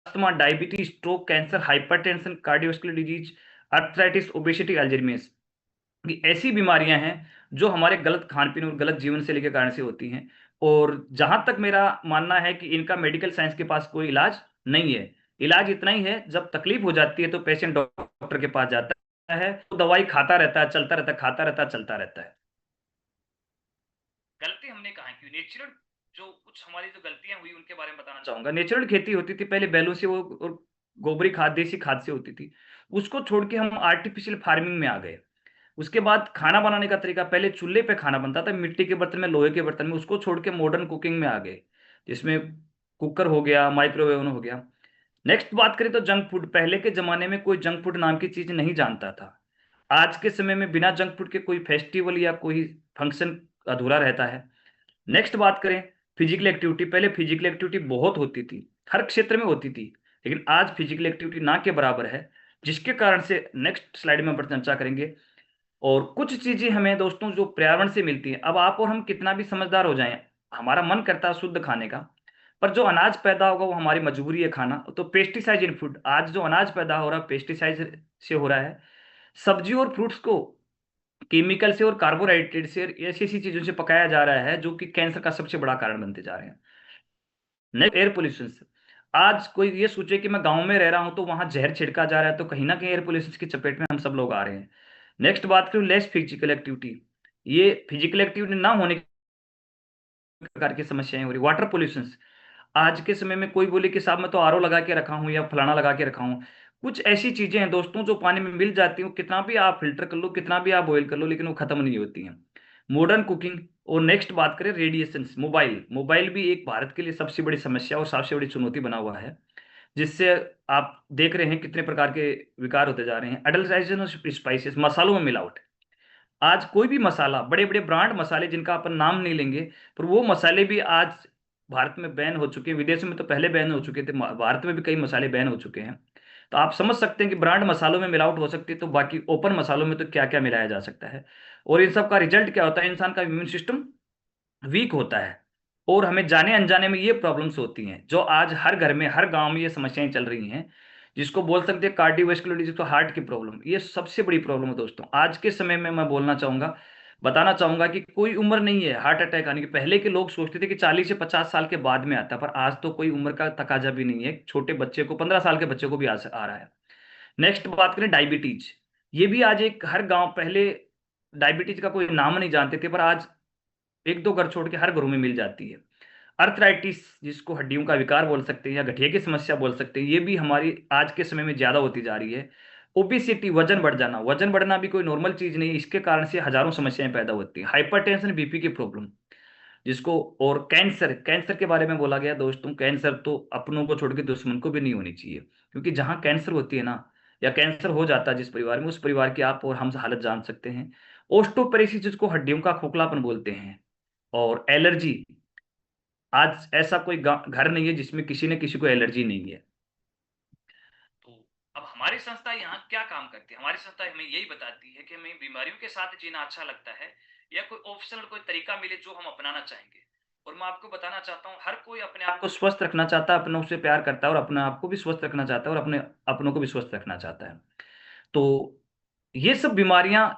Asthma, diabetes, stroke, cancer, hypertension, cardiovascular disease, arthritis, obesity, अल्जीरियस, ये ऐसी बीमारियां हैं जो हमारे गलत खान पीन और गलत जीवन शैली के कारण से होती हैं। और जहां तक मेरा मानना है कि इनका मेडिकल साइंस के पास कोई इलाज नहीं है। इलाज इतना ही है, जब तकलीफ हो जाती है तो पेशेंट डॉक्टर के पास जाता है, तो दवाई खाता रहता है, चलता रहता है, खाता रहता है, चलता रहता है। गलती हमने कहा कि नेचुरल, जो कुछ हमारी जो गलतियां हुई उनके बारे में बताना चाहूंगा। नेचुरल खेती होती थी पहले बैलों से, वो और गोबरी खाद, देसी खाद से होती थी। उसको छोड़ के हम आर्टिफिशियल फार्मिंग में आ गए। उसके बाद खाना बनाने का तरीका, पहले चूल्हे पे खाना बनता था, मिट्टी के बर्तन में, लोहे के बर्तन में, उसको छोड़ के मॉडर्न कुकिंग में आ गए, जिसमें कुकर हो गया, माइक्रोवेव ओवन हो गया। नेक्स्ट बात करें तो जंक फूड, पहले के जमाने में कोई जंक फूड नाम की चीज नहीं जानता था। आज के समय में बिना जंक फूड के कोई फेस्टिवल या कोई फंक्शन अधूरा रहता है। नेक्स्ट बात करें फिजिकल एक्टिविटी, पहले फिजिकल एक्टिविटी बहुत होती थी, हर क्षेत्र में होती थी, लेकिन आज फिजिकल एक्टिविटी ना के बराबर है, जिसके कारण से नेक्स्ट स्लाइड में हम चर्चा करेंगे। और कुछ चीजें हमें दोस्तों जो पर्यावरण से मिलती हैं, अब आप और हम कितना भी समझदार हो जाएं, हमारा मन करता है शुद्ध खाने का, पर जो अनाज पैदा होगा वो हमारी मजबूरी है खाना। तो पेस्टिसाइड इन फूड, आज जो अनाज पैदा हो रहा है पेस्टिसाइड से हो रहा है। सब्जी और फ्रूट्स को केमिकल से और कार्बोहाइड्रेट से और ऐसी ऐसी चीजों से पकाया जा रहा है जो कि कैंसर का सबसे बड़ा कारण बनते जा रहे हैं। Next air pollution. आज कोई ये सोचे कि मैं गांव में रह रहा हूं तो वहां जहर छिड़का जा रहा है, तो कहीं ना कहीं एयर पोल्यूशन की चपेट में हम सब लोग आ रहे हैं। नेक्स्ट बात करूं लेस फिजिकल एक्टिविटी, ये फिजिकल एक्टिविटी ना होने के प्रकार की समस्याएं हो रही। वाटर पोल्यूशन, आज के समय में कोई बोले कि साहब मैं तो आरओ लगा के रखा हूं या फलाना लगा के रखा हूं। कुछ ऐसी चीजें हैं दोस्तों जो पानी में मिल जाती हैं, कितना भी आप फिल्टर कर लो, कितना भी आप बॉईल कर लो, लेकिन वो खत्म नहीं होती हैं। Modern cooking. और नेक्स्ट बात करें रेडिएशन, मोबाइल, मोबाइल भी एक भारत के लिए सबसे बड़ी समस्या और सबसे बड़ी चुनौती बना हुआ है, जिससे आप देख रहे हैं कितने प्रकार के विकार होते जा रहे हैं। अडल्ट्राइजेशन ऑफ स्पाइसेस, मसालों में मिलावट। आज कोई भी मसाला, बड़े बड़े ब्रांड मसाले जिनका अपन नाम नहीं लेंगे, पर वो मसाले भी आज भारत में बैन हो चुके हैं। विदेशों में तो पहले बैन हो चुके थे, भारत में भी कई मसाले बैन हो चुके हैं। तो आप समझ सकते हैं कि ब्रांड मसालों में मिलावट हो सकती है, तो बाकी ओपन मसालों में तो क्या क्या मिलाया जा सकता है। और इन सब का रिजल्ट क्या होता है, इंसान का इम्यून सिस्टम वीक होता है। और हमें जाने अनजाने में ये प्रॉब्लम्स होती हैं, जो आज हर घर में, हर गांव में ये समस्याएं चल रही हैं, जिसको बोल सकते हैं कार्डियोवास्कुलर डिजीज, तो हार्ट की प्रॉब्लम, ये सबसे बड़ी प्रॉब्लम है दोस्तों आज के समय में। मैं बोलना चाहूंगा, बताना चाहूंगा कि कोई उम्र नहीं है हार्ट अटैक आने की। पहले के लोग सोचते थे कि 40 से 50 साल के बाद में आता है, पर आज तो कोई उम्र का तकाजा भी नहीं है, छोटे बच्चे को, 15 साल के बच्चे को भी आ रहा है। नेक्स्ट बात करें डायबिटीज, ये भी आज एक हर गांव, पहले डायबिटीज का कोई नाम नहीं जानते थे, पर आज एक दो घर छोड़ के हर घरों में मिल जाती है। अर्थराइटिस, जिसको हड्डियों का विकार बोल सकते हैं या गठिया की समस्या बोल सकते हैं, ये भी हमारी आज के समय में ज्यादा होती जा रही है। ओबेसिटी, वजन बढ़ जाना, वजन बढ़ना भी कोई नॉर्मल चीज नहीं है, इसके कारण से हजारों समस्याएं पैदा होती हैं। हाइपरटेंशन, बीपी की प्रॉब्लम, जिसको, और कैंसर, कैंसर के बारे में बोला गया दोस्तों, कैंसर तो अपनों को छोड़ के दुश्मन को भी नहीं होनी चाहिए, क्योंकि जहां कैंसर होती है ना, या कैंसर हो जाता है जिस परिवार में, उस परिवार की आप और हम हालत जान सकते हैं। ओस्टोपेरिसिस, जिसको हड्डियों का खोखलापन बोलते हैं। और एलर्जी, आज ऐसा कोई घर नहीं है जिसमें किसी न किसी को एलर्जी नहीं है। तो अब हमारी संस्था यहाँ क्या काम करती है, हमारी संस्था हमें यही बताती है कि हमें बीमारियों के साथ जीना अच्छा लगता है, या कोई ऑप्शनल कोई तरीका मिले जो हम अपनाना चाहेंगे। और मैं आपको बताना चाहता हूँ, हर कोई अपने आप को स्वस्थ रखना चाहता है, अपनों से प्यार करता है, और अपने आप को भी स्वस्थ रखना चाहता है, और अपने अपनों को भी स्वस्थ रखना चाहता है। तो ये सब बीमारियां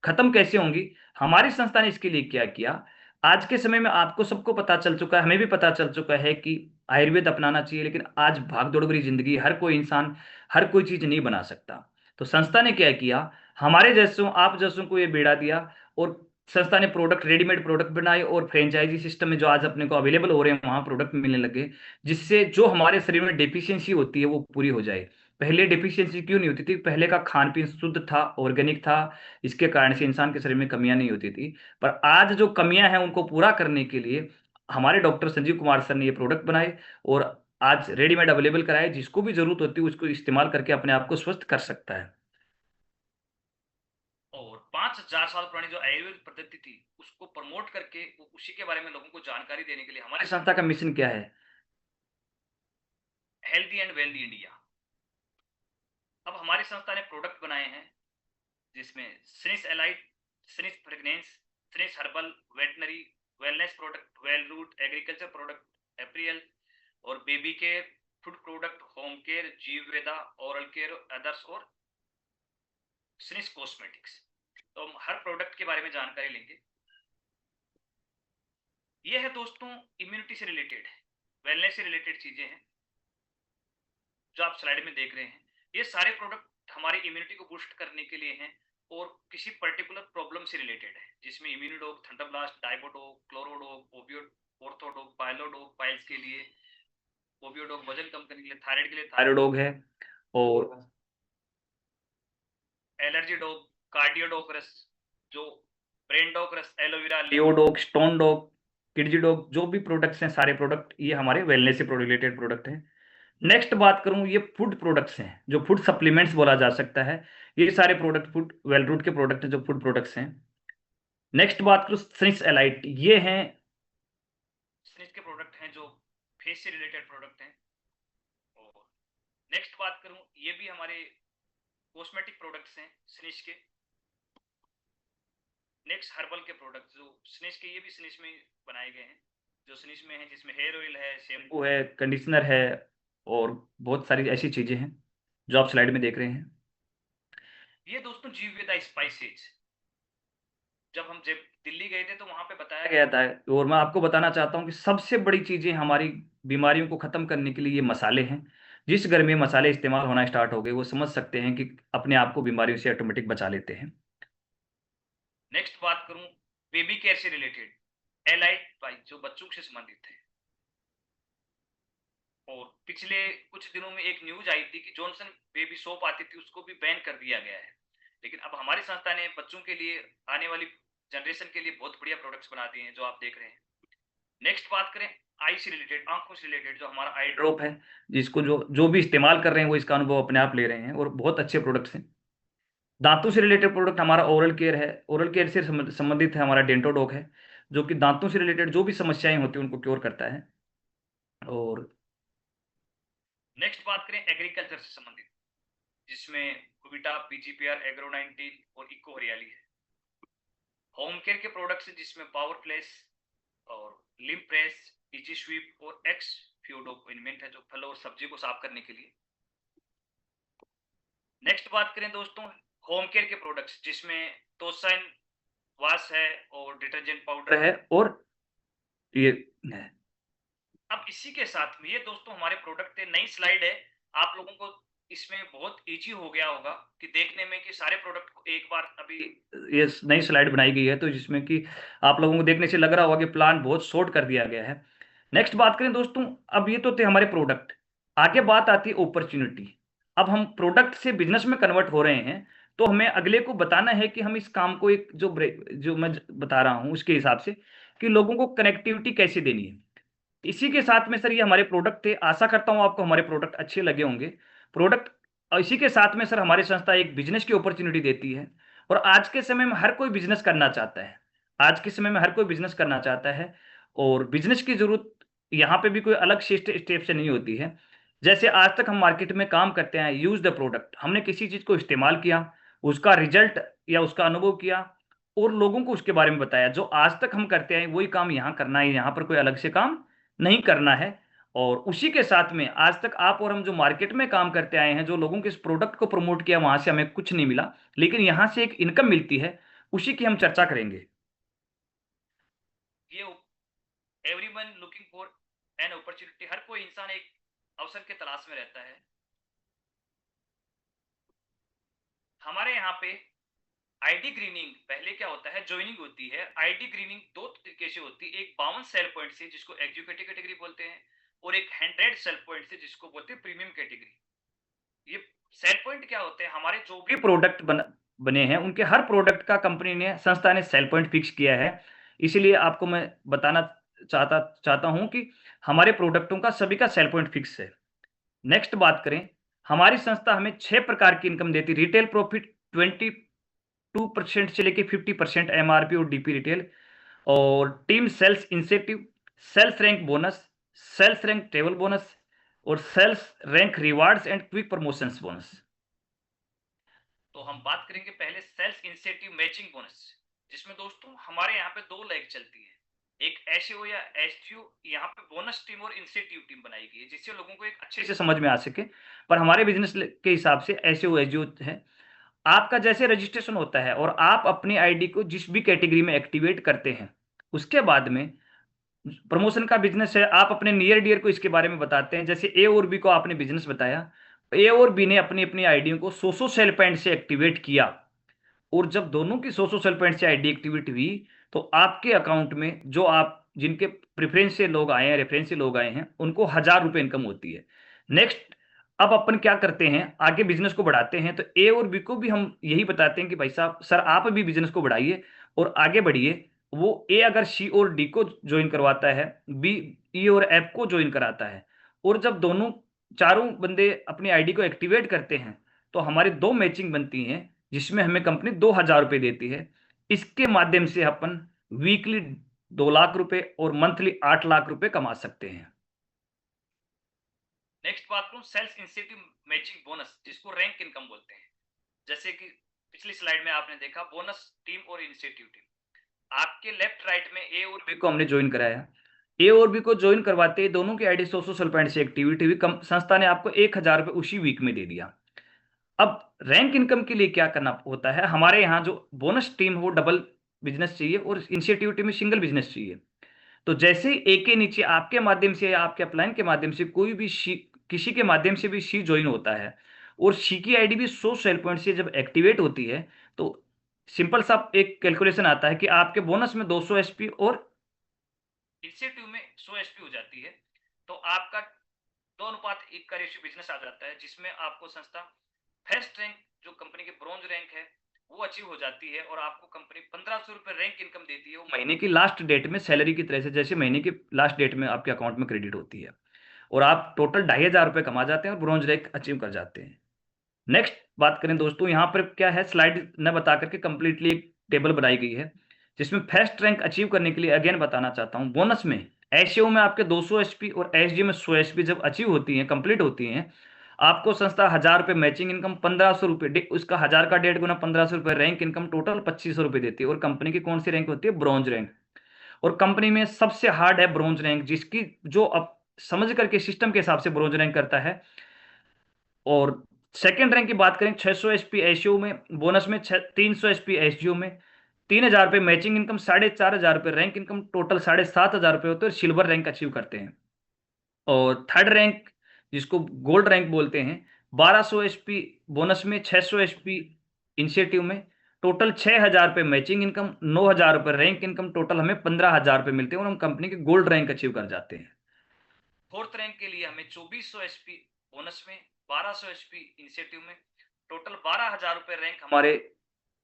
खत्म कैसे होंगी, हमारी संस्था ने इसके लिए क्या किया। आज के समय में आपको सबको पता चल चुका है, हमें भी पता चल चुका है कि आयुर्वेद अपनाना चाहिए, लेकिन आज भाग दौड़ भरी जिंदगी, हर कोई इंसान हर कोई चीज नहीं बना सकता। तो संस्था ने क्या किया, हमारे जैसों आप जैसों को ये बेड़ा दिया, और संस्था ने प्रोडक्ट, रेडीमेड प्रोडक्ट बनाए, और फ्रेंचाइजी सिस्टम में जो आज अपने को अवेलेबल हो रहे हैं वहां प्रोडक्ट मिलने लगे, जिससे जो हमारे शरीर में डेफिशिएंसी होती है वो पूरी हो जाए। पहले डेफिशिएंसी क्यों नहीं होती थी, पहले का खान पीन शुद्ध था, ऑर्गेनिक था, इसके कारण से इंसान के शरीर में कमियां नहीं होती थी। पर आज जो कमियां हैं उनको पूरा करने के लिए हमारे डॉक्टर संजीव कुमार सर ने ये प्रोडक्ट बनाए, और आज रेडीमेड अवेलेबल कराए, जिसको भी जरूरत होती है उसको इस्तेमाल करके अपने आप को स्वस्थ कर सकता है। और 5,000 साल पुरानी जो आयुर्वेद पद्धति थी उसको प्रमोट करके उसी के बारे में लोगों को जानकारी देने के लिए हमारी संस्था का मिशन क्या है, हेल्दी एंड वेल्दी इंडिया। अब हमारी संस्था ने प्रोडक्ट बनाए हैं, जिसमें सिनिस एलाइट, सिनिस फ्रेगनेंस, सिनिस herbal, veterinary, wellness product, well root, agriculture product, apparel, और baby care, food product, home care, Jeevveda, oral care, others और स्निस कॉस्मेटिक्स। तो हम हर प्रोडक्ट के बारे में जानकारी लेंगे। ये है दोस्तों इम्यूनिटी से रिलेटेड है, वेलनेस से रिलेटेड चीजें हैं जो आप स्लाइड में देख रहे हैं। ये सारे प्रोडक्ट हमारी इम्यूनिटी को बूस्ट करने के लिए हैं और किसी पर्टिकुलर प्रॉब्लम से रिलेटेड है, जिसमें इम्यूनोडोग, थंडरब्लास्ट, डाइबोडोग, क्लोरोडोग, ओबियोड, ऑर्थोडोग, पाइलोडोग पाइल्स के लिए, ओबियोडोग वजन कम करने के लिए, थायराइड के लिए थायरोडोग है, और एलर्जी डोग, कार्डियोडोग्रस, जो ब्रेन डोग्रस, एलोवेरा, लियोडोग, स्टोन डोग, किडजी डोग, जो भी प्रोडक्ट्स हैं सारे प्रोडक्ट ये हमारे वेलनेस से रिलेटेड प्रोडक्ट हैं। नेक्स्ट बात करूं, ये फूड प्रोडक्ट्स हैं जो फूड सप्लीमेंट्स बोला जा सकता है। ये सारे प्रोडक्ट फूड वेल रूट के प्रोडक्ट हैं जो फूड प्रोडक्ट्स हैं। नेक्स्ट बात करूं स्निस एलाइट, ये हैं स्निस के प्रोडक्ट हैं जो फेस से रिलेटेड प्रोडक्ट हैं। और नेक्स्ट बात करूं, ये भी हमारे कॉस्मेटिक प्रोडक्ट्स हैं स्निस के। नेक्स्ट हर्बल के प्रोडक्ट जो स्निस के, ये भी स्निस में बनाए गए हैं, जो स्निस में है, जिसमें हेयर ऑयल है, शैम्पू है, कंडीशनर है और बहुत सारी ऐसी चीजें हैं जो आप स्लाइड में देख रहे हैं। ये दोस्तों जीववेदा स्पाइसेज, जब हम जब दिल्ली गए थे तो वहां पे बताया गया था, और मैं आपको बताना चाहता हूँ कि सबसे बड़ी चीजें हमारी बीमारियों को खत्म करने के लिए ये मसाले हैं। जिस घर में मसाले इस्तेमाल होना स्टार्ट हो गए वो समझ सकते हैं कि अपने आप को बीमारियों से ऑटोमेटिक बचा लेते हैं। नेक्स्ट बात करूं बेबी केयर से रिलेटेड, एलाइट बाई जो बच्चों से संबंधित है। और पिछले कुछ दिनों में एक न्यूज आई थी कि जॉनसन बेबी सोप आती थी, उसको भी बैन कर दिया गया है। लेकिन अब हमारी संस्था ने बच्चों के लिए, आने वाली जनरेशन के लिए बहुत बढ़िया प्रोडक्ट्स बना दिए हैं जो आप देख रहे हैं। नेक्स्ट बात करें आई से रिलेटेड, आंखों से रिलेटेड, जो हमारा आई ड्रॉप है, जिसको जो जो भी इस्तेमाल कर रहे हैं वो इसका अनुभव अपने आप ले रहे हैं और बहुत अच्छे प्रोडक्ट्स हैं। दांतों से रिलेटेड प्रोडक्ट हमारा ओरल केयर है। ओरल केयर से संबंधित है हमारा डेंटोडॉक है, जो कि दांतों से रिलेटेड जो भी समस्याएं होती हैं उनको क्योर करता है। और नेक्स्ट बात करें एग्रीकल्चर से संबंधित, जिसमें कुबिटा, पीजीपीआर, एग्रो 19 और इको हरियाली है। होम केयर के प्रोडक्ट्स हैं जिसमें पावर प्लेस और लिम प्रेस, इजी स्वीप और एक्स फ्यूडो इनमेंट है, जो फल और सब्जी को साफ करने के लिए। नेक्स्ट बात करें दोस्तों होम केयर के प्रोडक्ट्स, जिसमें तोसान वाश है और डिटर्जेंट पाउडर है और ये है। अब इसी के साथ में ये दोस्तों हमारे प्रोडक्ट है। नई स्लाइड है, आप लोगों को इसमें बहुत इजी हो गया होगा कि देखने में कि सारे प्रोडक्ट को एक बार अभी ये नई स्लाइड बनाई गई है, तो जिसमें कि आप लोगों को देखने से लग रहा होगा कि प्लान बहुत शॉर्ट कर दिया गया है। नेक्स्ट बात करें दोस्तों, अब ये तो थे हमारे प्रोडक्ट, आगे बात आती है अपॉर्चुनिटी। अब हम प्रोडक्ट से बिजनेस में कन्वर्ट हो रहे हैं, तो हमें अगले को बताना है कि हम इस काम को एक जो मैं बता रहा हूं उसके हिसाब से कि लोगों को कनेक्टिविटी कैसे देनी है। इसी के साथ में सर ये हमारे प्रोडक्ट थे, आशा करता हूं आपको हमारे प्रोडक्ट अच्छे लगे होंगे। प्रोडक्ट इसी के साथ में सर हमारी संस्था एक बिजनेस की अपॉर्चुनिटी देती है, और आज के समय में हर कोई बिजनेस करना चाहता है। आज के समय में हर कोई बिजनेस करना चाहता है, और बिजनेस की जरूरत यहाँ पे भी कोई अलग स्टेप से नहीं होती है। जैसे आज तक हम मार्केट में काम करते हैं, यूज द प्रोडक्ट, हमने किसी चीज को इस्तेमाल किया, उसका रिजल्ट या उसका अनुभव किया और लोगों को उसके बारे में बताया। जो आज तक हम करते हैं वही काम यहाँ करना है, यहाँ पर कोई अलग से काम नहीं करना है। और उसी के साथ में आज तक आप और हम जो मार्केट में काम करते आए हैं, जो लोगों के इस प्रोडक्ट को प्रमोट किया, वहां से हमें कुछ नहीं मिला, लेकिन यहां से एक इनकम मिलती है, उसी की हम चर्चा करेंगे। ये everyone looking for an opportunity, हर कोई इंसान एक अवसर के तलाश में रहता है। हमारे यहाँ पे आईडी ग्रीनिंग पहले क्या होता है, ज्वाइनिंग होती है। आईडी ग्रीनिंग दो तरीके से होती है, एक 52 सेल पॉइंट से जिसको एग्जीक्यूटिव कैटेगरी बोलते हैं, और एक 100 सेल पॉइंट से जिसको बोलते हैं प्रीमियम कैटेगरी। ये सेल पॉइंट क्या होते हैं, हमारे जो भी प्रोडक्ट बने हैं उनके हर प्रोडक्ट का कंपनी ने, संस्था ने सेल पॉइंट फिक्स किया है। इसीलिए आपको मैं बताना चाहता हूं कि हमारे प्रोडक्टों का सभी का सेल पॉइंट फिक्स है। नेक्स्ट बात करें, हमारी संस्था हमें 6 प्रकार की इनकम देती है। रिटेल प्रॉफिट 22% से लेके 50% एमआरपी और डीपी रिटेल, और team sales incentive, sales rank bonus, sales rank table bonus, और sales rank rewards and quick promotions bonus. तो हम बात करेंगे पहले सेल्स इंसेंटिव मैचिंग बोनस, जिसमें दोस्तों हमारे यहाँ पे 2 लेग चलती है। एक एसईओ या एसटीओ यहाँ पे बोनस टीम और इंसेंटिव टीम बनाई गई है, जिससे लोगों को एक अच्छे से समझ में आ सके। पर हमारे बिजनेस के हिसाब से एसईओ एसजीओ है, आपका जैसे रजिस्ट्रेशन होता है और आप अपनी आईडी को जिस भी कैटेगरी में एक्टिवेट करते हैं, उसके बाद में प्रमोशन का बिजनेस है, आप अपने नियर डियर को इसके बारे में बताते हैं। जैसे ए और बी को आपने बिजनेस बताया, ए और बी ने अपनी अपनी आईडियों को 100 सेल पॉइंट से एक्टिवेट किया, और जब दोनों की 100 सेल पॉइंट से आईडी एक्टिवेट हुई, तो आपके अकाउंट में जो आप जिनके प्रेफरेंस से लोग आए हैं, रेफरेंस से लोग आए हैं, उनको 1,000 रुपए इनकम होती है। नेक्स्ट, अब अपन क्या करते हैं, आगे बिजनेस को बढ़ाते हैं, तो ए और बी को भी हम यही बताते हैं कि भाई साहब, सर आप भी बिजनेस को बढ़ाइए और आगे बढ़िए। वो ए अगर सी और डी को ज्वाइन करवाता है, बी ई और एफ को ज्वाइन कराता है, और जब दोनों चारों बंदे अपनी आईडी को एक्टिवेट करते हैं, तो हमारी दो मैचिंग बनती हैं, जिसमें हमें कंपनी 2,000 रुपए देती है। इसके माध्यम से अपन वीकली 2 लाख रुपए और मंथली 8 लाख रुपए कमा सकते हैं। नेक्स्ट बात करूं सेल्स इंसेंटिव मैचिंग बोनस, जिसको रैंक इनकम बोलते हैं। जैसे कि पिछली स्लाइड में आपने देखा बोनस टीम और इंसेंटिव टीम, आपके लेफ्ट राइट में ए और बी को हमने ज्वाइन कराया। ए और बी को ज्वाइन करवाते ही दोनों की आईडी 100 पॉइंट से एक्टिविटी हुई, संस्था ने आपको 1,000 रुपए उसी वीक में दे दिया। अब रैंक इनकम के लिए क्या करना होता है, हमारे यहाँ जो बोनस टीम हो डबल बिजनेस चाहिए और इंसेंटिव टीम में सिंगल बिजनेस चाहिए। तो जैसे ही ए के नीचे आपके माध्यम से या आपके अपलाइन के माध्यम से कोई भी सी, किसी के माध्यम से भी सी ज्वाइन होता है, और सी की आईडी भी 100 सेल पॉइंट से जब एक्टिवेट होती है, तो सिंपल सा एक कैलकुलेशन आता है कि आपके बोनस में 200 एसपी और इंसेंटिव में 100 एसपी हो जाती है। तो आपका 2:1 का रेशियो बिजनेस आ जाता है, जिसमें आपको संस्था फर्स्ट रैंक जो कंपनी के ब्रॉन्ज रैंक है वो अचीव हो जाती है, और आपको कंपनी 1,500 रुपए रैंक इनकम देती है, वो महीने की लास्ट डेट में सैलरी की तरह से, जैसे महीने की लास्ट डेट में आपके अकाउंट में क्रेडिट होती है, और आप टोटल 2,500 रुपए कमा जाते हैं और ब्रॉन्ज रैंक अचीव कर जाते हैं। नेक्स्ट बात करें दोस्तों, यहाँ पर क्या है, स्लाइड न बता करके कंप्लीटली एक टेबल बनाई गई है, जिसमें फर्स्ट रैंक अचीव करने के लिए अगेन बताना चाहता हूँ, बोनस में एसईओ में आपके 200 एसपी और एसजी में 100 एसपी जब अचीव होती हैं, कंप्लीट होती हैं, आपको संस्था 1,000 रुपए मैचिंग इनकम, 1,500 रुपए उसका 1,000 का 1.5 गुना 1,500 रुपए रैंक इनकम, टोटल 2,500 रुपए देती है। और कंपनी की कौन सी रैंक होती है, ब्रॉन्ज रैंक। और कंपनी में सबसे हार्ड है ब्रॉन्ज रैंक, जिसकी जो अब समझ करके सिस्टम के हिसाब से ब्रॉन्ज रैंक करता है। और सेकंड रैंक की बात करें, 600 एसपी एसईओ में, बोनस में 300 एसपी एसजीओ में, 3,000 रुपए मैचिंग इनकम, 4,500 रुपए रैंक इनकम, टोटल 7,500 रुपए होते हैं, और सिल्वर रैंक अचीव करते हैं। और थर्ड रैंक जिसको गोल्ड रैंक बोलते हैं, 1,200 एसपी बोनस में, 600 एसपी इंसेंटिव में, टोटल 6,000 रुपए मैचिंग इनकम, 9,000 रुपए रैंक इनकम, टोटल हमें 15,000 रुपए मिलते हैं, और हम कंपनी के गोल्ड रैंक अचीव कर जाते हैं। फोर्थ रैंक के लिए हमें 2,400 एसपी बोनस में, 1,200 एसपी इंसेंटिव में, टोटल 12,000 रुपए रैंक हमारे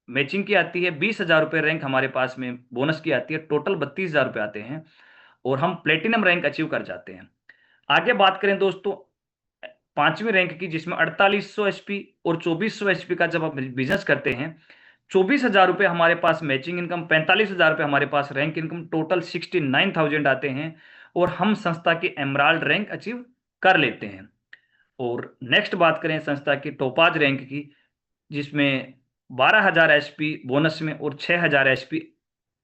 मैचिंग की आती है, 20,000 रुपए रैंक हमारे पास में बोनस की आती है, टोटल 32,000 रुपए आते हैं, और हम प्लेटिनम रैंक अचीव कर जाते हैं। आगे बात करें दोस्तों पांचवी रैंक की, जिसमें 4,800 एसपी और 2,400 एसपी का जब आप बिजनेस करते हैं, 24,000 रुपए हमारे पास मैचिंग इनकम, 45,000 रुपए हमारे पास रैंक इनकम, टोटल 69,000 आते हैं, और हम संस्था की एमराल्ड रैंक अचीव कर लेते हैं। और नेक्स्ट बात करें संस्था की टोपाज रैंक की, जिसमें 12,000 एसपी बोनस में और 6,000 एसपी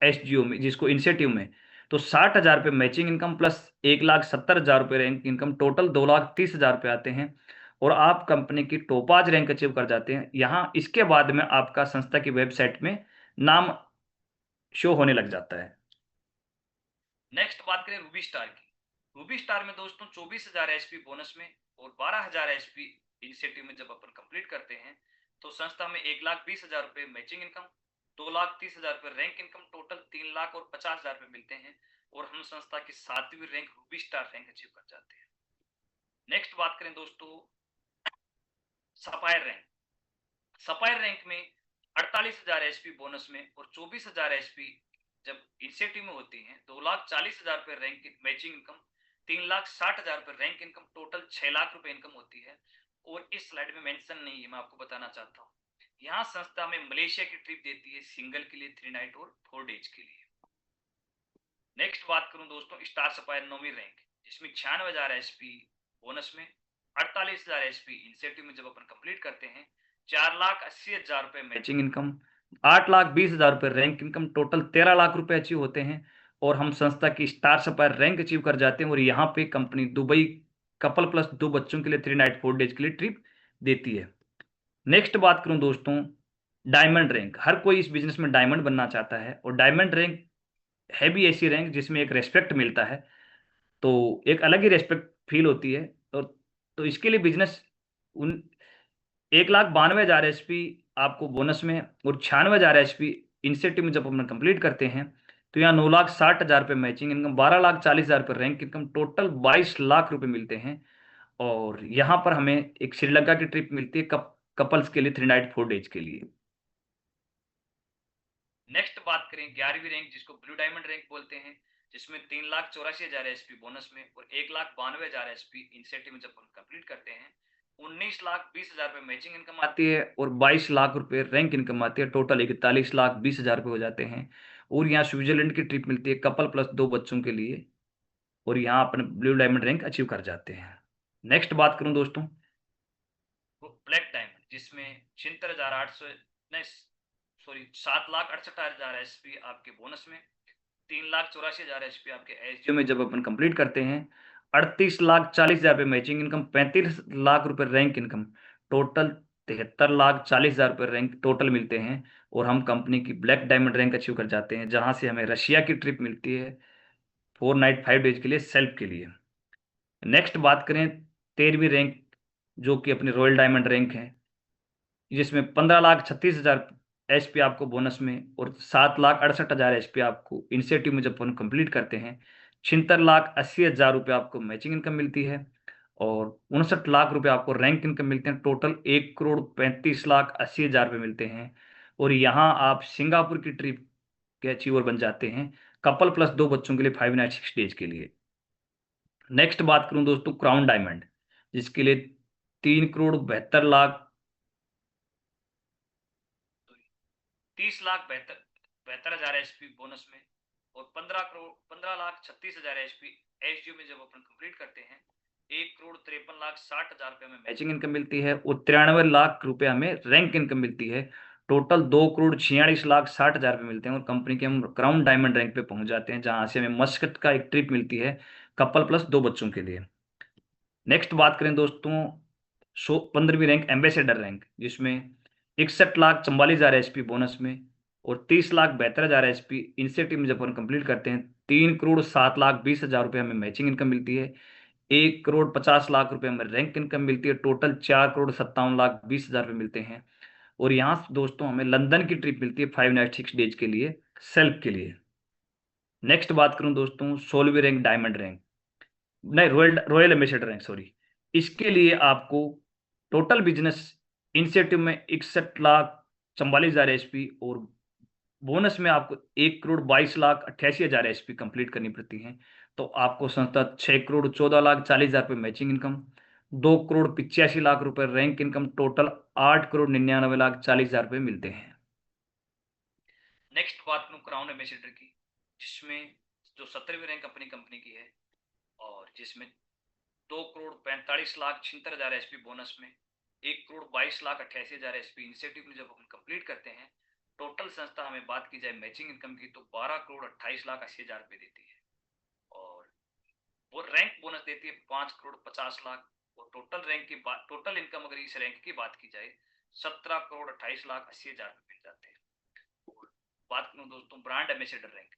एसजीओ में, जिसको इंसेंटिव में, तो 60,000 रुपये मैचिंग इनकम प्लस 1,70,000 रुपये रैंक इनकम, टोटल 2,30,000 रुपये आते हैं, और आप कंपनी की टोपाज रैंक अचीव कर जाते हैं। यहाँ इसके बाद में आपका संस्था की वेबसाइट में नाम शो होने लग जाता है। नेक्स्ट बात करें रूबी स्टार की। रूबी स्टार में दोस्तों 24,000 एसपी बोनस में और 12,000 एसपी इंसेंटिव में जब अपन कंप्लीट करते हैं, तो संस्था में 1,20,000 रुपये मैचिंग इनकम, 2,30,000 रुपये रैंक इनकम, टोटल 3,50,000 रुपये मिलते हैं, और हम संस्था की 7वीं rank ruby star rank achieve कर जाते हैं। नेक्स्ट बात करें दोस्तों सफायर रैंक। सफायर रैंक में 48,000 एसपी बोनस में और 24,000 एसपी जब इंसेंटिव में होती हैं, 2,40,000 रुपये रैंक मैचिंग इनकम, 3,60,000 रुपये रैंक इनकम, टोटल 6 लाख रुपए इनकम होती है। और इस स्लाइड में मेंशन नहीं है, मैं आपको बताना चाहता हूँ, यहाँ संस्था में मलेशिया की ट्रिप देती है सिंगल के लिए 3 नाइट और 4 डेज के लिए। नेक्स्ट बात करूं दोस्तों स्टार सफायर नौवीं रैंक, जिसमें 96,000 एसपी बोनस में, 48,000 एसपी इंसेंटिव में जब अपन कंप्लीट करते हैं, 4,80,000 रुपए मैचिंग इनकम, 8,20,000 रुपए रैंक इनकम, टोटल 13 लाख रुपए अचीव होते हैं, और हम संस्था की स्टार सप्लायर रैंक अचीव कर जाते हैं। और यहाँ पे कंपनी दुबई कपल प्लस 2 बच्चों के लिए 3 नाइट 4 डेज के लिए ट्रिप देती है। नेक्स्ट बात करूं दोस्तों, डायमंड रैंक। हर कोई इस बिजनेस में डायमंड बनना चाहता है, और डायमंड रैंक है भी ऐसी रैंक जिसमें एक रेस्पेक्ट मिलता है, तो एक अलग ही रेस्पेक्ट फील होती है। और तो इसके लिए बिजनेस उन 1,92,000 एचपी आपको बोनस में और 96,000 एचपी इंसेंटिव में जब हम कंप्लीट करते हैं, तो यहाँ 9,60,000 रुपये मैचिंग इनकम, 12,40,000 रुपये रैंक इनकम, टोटल 22 लाख रुपए मिलते हैं। और यहाँ पर हमें एक श्रीलंका की ट्रिप मिलती है कपल्स के लिए 3 नाइट 4 डेज के लिए। नेक्स्ट बात करें 11वीं रैंक, जिसको ब्लू डायमंड रैंक बोलते हैं, जिसमें 3,84,000 एचपी बोनस में और 1,92,000 एचपी इंसेंटिव में जब हम कंप्लीट करते हैं, 19,20,000 रुपये मैचिंग इनकम आती है और 22 लाख रुपए रैंक इनकम आती है। टोटल 41,20,000 रुपये हो जाते हैं। और यहाँ स्विट्जरलैंड की ट्रिप मिलती है कपल प्लस 2 बच्चों के लिए, और यहाँ अपने ब्लू डायमंड रैंक अचीव कर जाते हैं। नेक्स्ट बात करूं दोस्तों, ब्लैक डायमंड, जिसमें 76,800 नहीं सॉरी 7,68,000 एचपी आपके बोनस में, 3,84,000 एचपी आपके एसडीओ में जब अपन कंप्लीट करते हैं, 38,40,000 रुपये मैचिंग इनकम, 35 लाख रुपए रैंक इनकम, टोटल 73,40,000 रुपये रैंक टोटल मिलते हैं। और हम कंपनी की ब्लैक डायमंड रैंक अचीव कर जाते हैं, जहां से हमें रशिया की ट्रिप मिलती है 4 नाइट 5 डेज के लिए सेल्फ के लिए। नेक्स्ट बात करें 13वीं रैंक, जो कि अपनी रॉयल डायमंड रैंक है, जिसमें 15,36,000 एचपी आपको बोनस में और 7,68,000 एचपी आपको इंसेंटिव में जब अपन कंप्लीट करते हैं, 76,80,000 रुपये आपको मैचिंग इनकम मिलती है, और 59 लाख रुपए आपको रैंक इनकम मिलते हैं। टोटल 1,35,80,000 रुपये मिलते हैं। और यहाँ आप सिंगापुर की ट्रिप के अचीवर बन जाते हैं कपल प्लस 2 बच्चों के लिए 5 नाइट 6 डेज के लिए। नेक्स्ट बात करूं दोस्तों क्राउन डायमंड, जिसके लिए 3,72,00,000 30,72,000 एचपी बोनस में और 15,36,000 एचपी एसडीओ में जब अपन कंप्लीट करते हैं, 1,53,60,000 रुपये हमें मैचिंग इनकम मिलती है और 93 लाख रुपए हमें रैंक इनकम मिलती है। टोटल 2,46,60,000 रुपये मिलते हैं और कंपनी के हम क्राउन डायमंड रैंक पे पहुंच जाते हैं, जहां से हमें मस्कट का एक ट्रिप मिलती है कपल प्लस 2 बच्चों के लिए। नेक्स्ट बात करें दोस्तों 15वीं रैंक एम्बेसडर रैंक, जिसमें 61,44,000 एचपी बोनस में और 30,72,000 एचपी इंसेंटिव में जब अपन कंप्लीट करते हैं, 3,07,20,000 रुपये हमें मैचिंग इनकम मिलती है, 1,50,00,000 रुपये हमें रैंक इनकम मिलती है, टोटल 4,57,20,000 रुपये मिलते हैं। और यहाँ से दोस्तों हमें लंदन की ट्रिप मिलती है 5 नाइट 6 डेज के लिए सेल्फ के लिए। नेक्स्ट बात करूं दोस्तों 16वीं रैंक डायमंड रैंक, नहीं royal royal ambassador rank sorry. इसके लिए आपको टोटल बिजनेस इंसेंटिव में 61,44,000 एचपी और बोनस में आपको 1,22,88,000 एचपी कंप्लीट करनी पड़ती है। तो आपको संस्था 6,14,40,000 रुपये मैचिंग इनकम, 2,85,00,000 रुपये रैंक इनकम, टोटल 8,99,40,000 रुपये मिलते हैं। नेक्स्ट बात करूं क्राउन एम्बेसडर की, जिसमें जो 17वीं रैंक अपनी कंपनी की है, और जिसमें 2,45,76,000 एचपी बोनस में, 1,22,88,000 एचपी इंसेंटिव में जब हम कंप्लीट करते हैं, टोटल संस्था हमें बात की जाए मैचिंग इनकम की तो 12,28,80,000 रुपये देती है। और वो रैंक बोनस देती है 5,50,00,000 और टोटल रैंक की बात, टोटल इनकम अगर इस रैंक की बात की जाए 17,28,80,000 रुपये मिल जाते हैं। और बात करूं दोस्तों ब्रांड एम्बेसडर रैंक,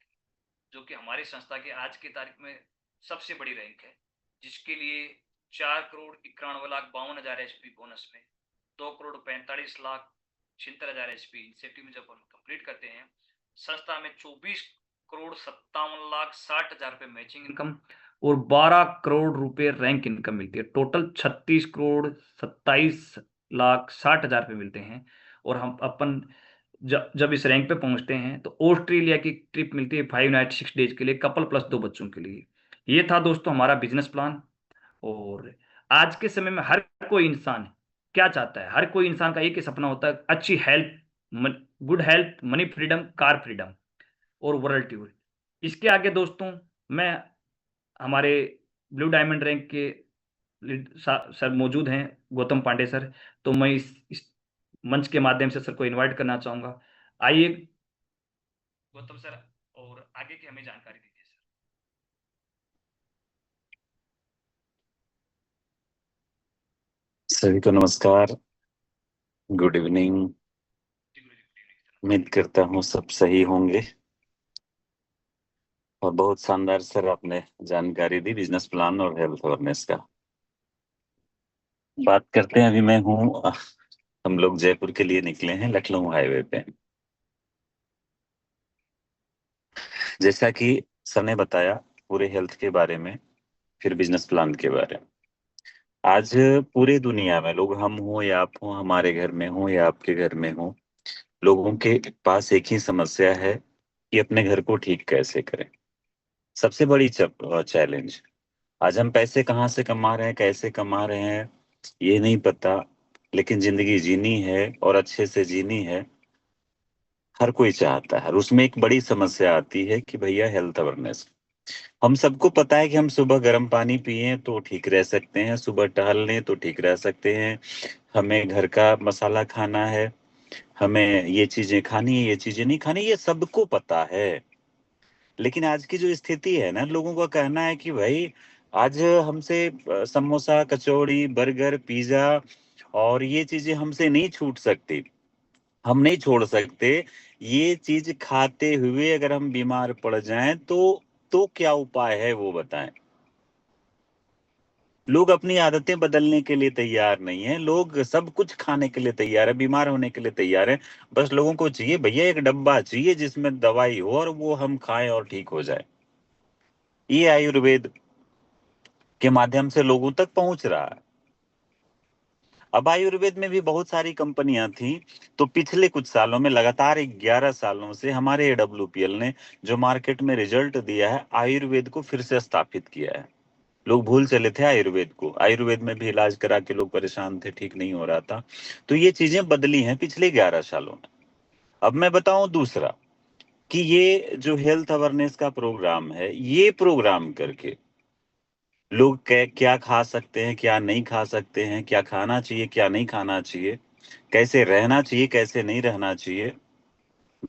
जो कि हमारी संस्था के आज की तारीख में सबसे बड़ी रैंक है, जिसके लिए 4,91,52,000 एचपी बोनस में, 2,45,76,000 एचपी इंसेंटिव में जब हम कंप्लीट करते हैं, संस्था में 24,57,60,000 रुपये मैचिंग इनकम और 12 करोड़ रुपए रैंक इनकम मिलती है। टोटल 36,27,60,000 रुपये मिलते हैं। और हम अपन जब इस रैंक पे पहुंचते हैं तो ऑस्ट्रेलिया की ट्रिप मिलती है 5 नाइट 6 डेज के लिए कपल प्लस 2 बच्चों के लिए। ये था दोस्तों हमारा बिजनेस प्लान। और आज के समय में हर कोई इंसान क्या चाहता है, हर कोई इंसान का एक ही सपना होता है, अच्छी health, good health, money freedom, car freedom और वर्ल्ड टूर। इसके आगे दोस्तों मैं हमारे ब्लू डायमंड रैंक के सर मौजूद हैं, गौतम पांडे सर, तो मैं इस मंच के माध्यम से सर को इनवाइट करना चाहूंगा। आइए गौतम सर, और आगे की हमें जानकारी दीजिए। सभी को नमस्कार, गुड इवनिंग। जी गुरु जी, गुड इवनिंग। उम्मीद करता हूँ सब सही होंगे। और बहुत शानदार सर आपने जानकारी दी बिजनेस प्लान और हेल्थ अवेयरनेस का। बात करते हैं, अभी मैं हूँ, हम लोग जयपुर के लिए निकले हैं लखनऊ हाईवे पे। जैसा कि सर ने बताया पूरे हेल्थ के बारे में, फिर बिजनेस प्लान के बारे में। आज पूरे दुनिया में लोग, हम हो या आप हो, हमारे घर में हो या आपके घर में हो, लोगों के पास एक ही समस्या है कि अपने घर को ठीक कैसे करें। सबसे बड़ी चैलेंज, आज हम पैसे कहाँ से कमा रहे हैं, कैसे कमा रहे हैं, ये नहीं पता। लेकिन जिंदगी जीनी है और अच्छे से जीनी है, हर कोई चाहता है। और उसमें एक बड़ी समस्या आती है कि भैया हेल्थ अवेयरनेस। हम सबको पता है कि हम सुबह गर्म पानी पिए तो ठीक रह सकते हैं, सुबह टहल लें तो ठीक रह सकते हैं, हमें घर का मसाला खाना है, हमें ये चीजें खानी है, ये चीजें नहीं खानी, ये सबको पता है। लेकिन आज की जो स्थिति है ना, लोगों का कहना है कि भाई आज हमसे समोसा, कचौड़ी, बर्गर, पिज्जा और ये चीजें हमसे नहीं छूट सकती, हम नहीं छोड़ सकते। ये चीज खाते हुए अगर हम बीमार पड़ जाएं तो क्या उपाय है वो बताएं। लोग अपनी आदतें बदलने के लिए तैयार नहीं है, लोग सब कुछ खाने के लिए तैयार है, बीमार होने के लिए तैयार है। बस लोगों को चाहिए भैया एक डब्बा चाहिए जिसमें दवाई हो और वो हम खाएं और ठीक हो जाए। ये आयुर्वेद के माध्यम से लोगों तक पहुंच रहा है। अब आयुर्वेद में भी बहुत सारी कंपनियां थी, तो पिछले कुछ सालों में लगातार 11 सालों से हमारे एडब्ल्यूपीएल ने जो मार्केट में रिजल्ट दिया है, आयुर्वेद को फिर से स्थापित किया है। लोग भूल चले थे आयुर्वेद को, आयुर्वेद में भी इलाज करा के लोग परेशान थे, ठीक नहीं हो रहा था। तो ये चीजें बदली हैं पिछले 11 सालों में। अब मैं बताऊं दूसरा, कि ये जो हेल्थ अवेयरनेस का प्रोग्राम है, ये प्रोग्राम करके लोग क्या खा सकते हैं, क्या नहीं खा सकते हैं, क्या खाना चाहिए, क्या नहीं खाना चाहिए, कैसे रहना चाहिए, कैसे नहीं रहना चाहिए,